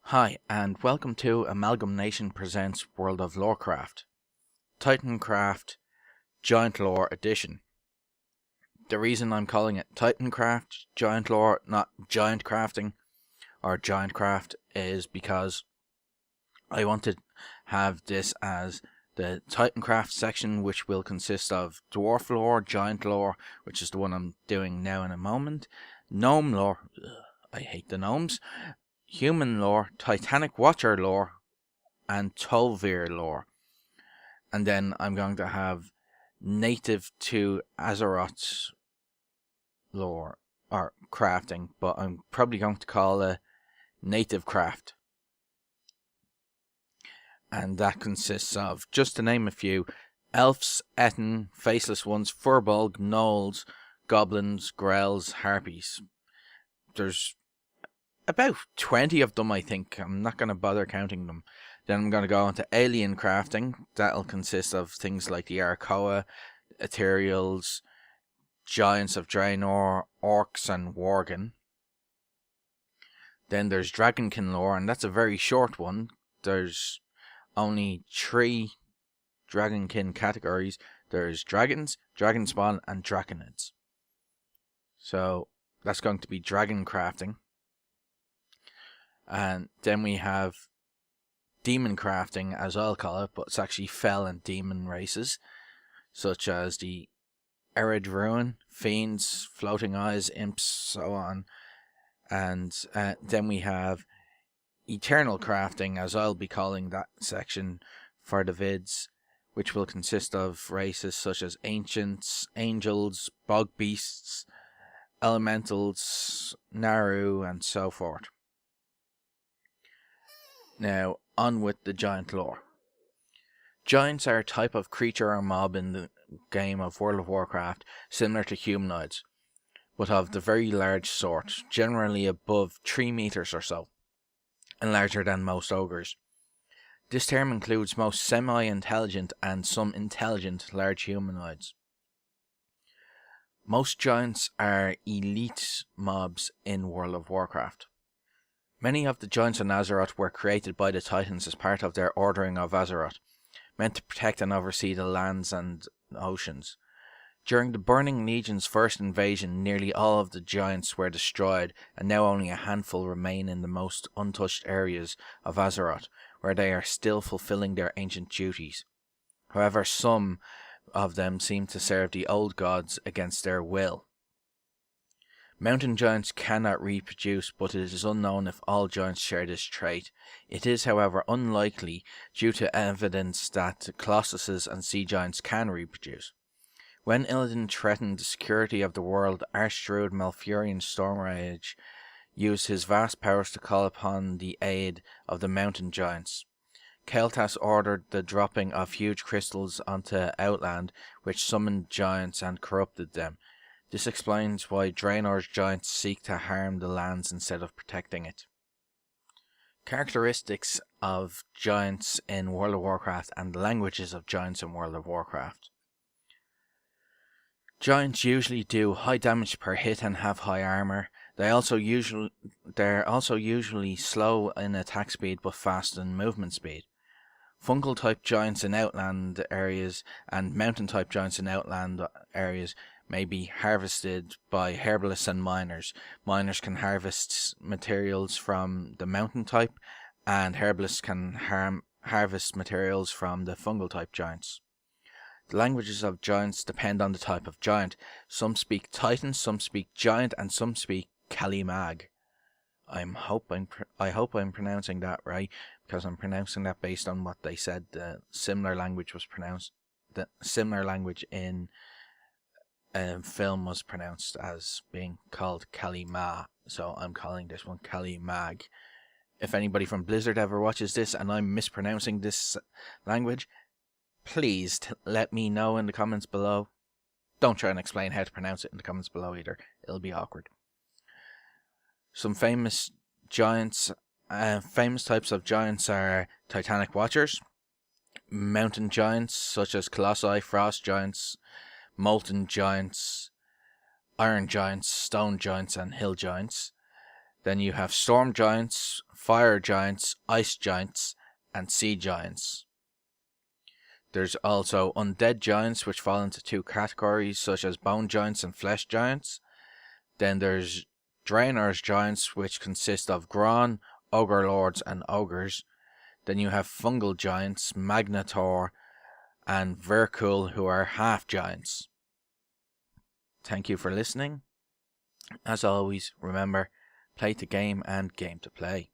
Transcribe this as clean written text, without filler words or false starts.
Hi, and welcome to AmalgamNation Presents World of Lorecraft, Titancraft Giant Lore Edition. The reason I'm calling it Titancraft Giant Lore, not Giant Crafting or Giant Craft, is because I want to have this as the Titancraft section, which will consist of Dwarf Lore, Giant Lore, which is the one I'm doing now in a moment, Gnome Lore, I hate the gnomes, Human Lore, Titanic Watcher Lore, and Tolvir Lore. And then I'm going to have native to Azeroth lore or crafting, but I'm probably going to call it native craft. And that consists of, just to name a few, elves, Etten, faceless ones, furbolg, gnolls, goblins, grells, harpies. There's about 20 of them, I think. I'm not going to bother counting them. Then I'm going to go into alien crafting. That'll consist of things like the Arakoa, Ethereals, Giants of Draenor, Orcs, and Worgen. Then there's Dragonkin lore, and that's a very short one. There's only 3 Dragonkin categories. There's dragons, dragonspawn, and draconids. So that's going to be dragon crafting. And then we have demon crafting, as I'll call it, but it's actually fell and demon races, such as the Erid Ruin, Fiends, Floating Eyes, Imps, so on. And then we have eternal crafting, as I'll be calling that section for the vids, which will consist of races such as ancients, angels, bog beasts, elementals, Naru, and so forth. Now, on with the giant lore. Giants are a type of creature or mob in the game of World of Warcraft, similar to humanoids, but of the very large sort, generally above 3 meters or so, and larger than most ogres. This term includes most semi-intelligent and some intelligent large humanoids. Most giants are elite mobs in World of Warcraft. Many of the giants in Azeroth were created by the Titans as part of their Ordering of Azeroth, meant to protect and oversee the lands and oceans. During the Burning Legion's first invasion, nearly all of the giants were destroyed, and now only a handful remain in the most untouched areas of Azeroth, where they are still fulfilling their ancient duties. However, some of them seem to serve the old gods against their will. Mountain giants cannot reproduce, but it is unknown if all giants share this trait. It is, however, unlikely due to evidence that colossuses and sea giants can reproduce. When Illidan threatened the security of the world, Archdruid Malfurion Stormrage used his vast powers to call upon the aid of the mountain giants. Kael'thas ordered the dropping of huge crystals onto Outland, which summoned giants and corrupted them. This explains why Draenor's giants seek to harm the lands instead of protecting it. Characteristics of giants in World of Warcraft and the languages of giants in World of Warcraft. Giants usually do high damage per hit and have high armor. They're also usually slow in attack speed but fast in movement speed. Fungal type giants in outland areas and mountain type giants in outland areas may be harvested by herbalists and miners. Miners can harvest materials from the mountain type, and herbalists can harvest materials from the fungal type giants. The languages of giants depend on the type of giant. Some speak Titan, some speak Giant, and some speak Kalimag. I hope I'm pronouncing that right, because I'm pronouncing that based on what they said. The similar language in film was pronounced as being called Kalima, so I'm calling this one Kalimag. If anybody from Blizzard ever watches this and I'm mispronouncing this language, please let me know in the comments below. Don't try and explain how to pronounce it in the comments below either. It'll be awkward. Some famous giants, famous types of giants are Titanic Watchers, mountain giants such as Colossi, Frost giants, Molten giants, Iron giants, Stone giants, and Hill giants. Then you have storm giants, fire giants, ice giants, and sea giants. There's also undead giants, which fall into two categories, such as bone giants and flesh giants. Then there's Drainer's giants, which consist of Gron, ogre lords, and ogres. Then you have fungal giants, Magnator, and Virkul, who are half giants. Thank you for listening. As always, remember, play to game and game to play.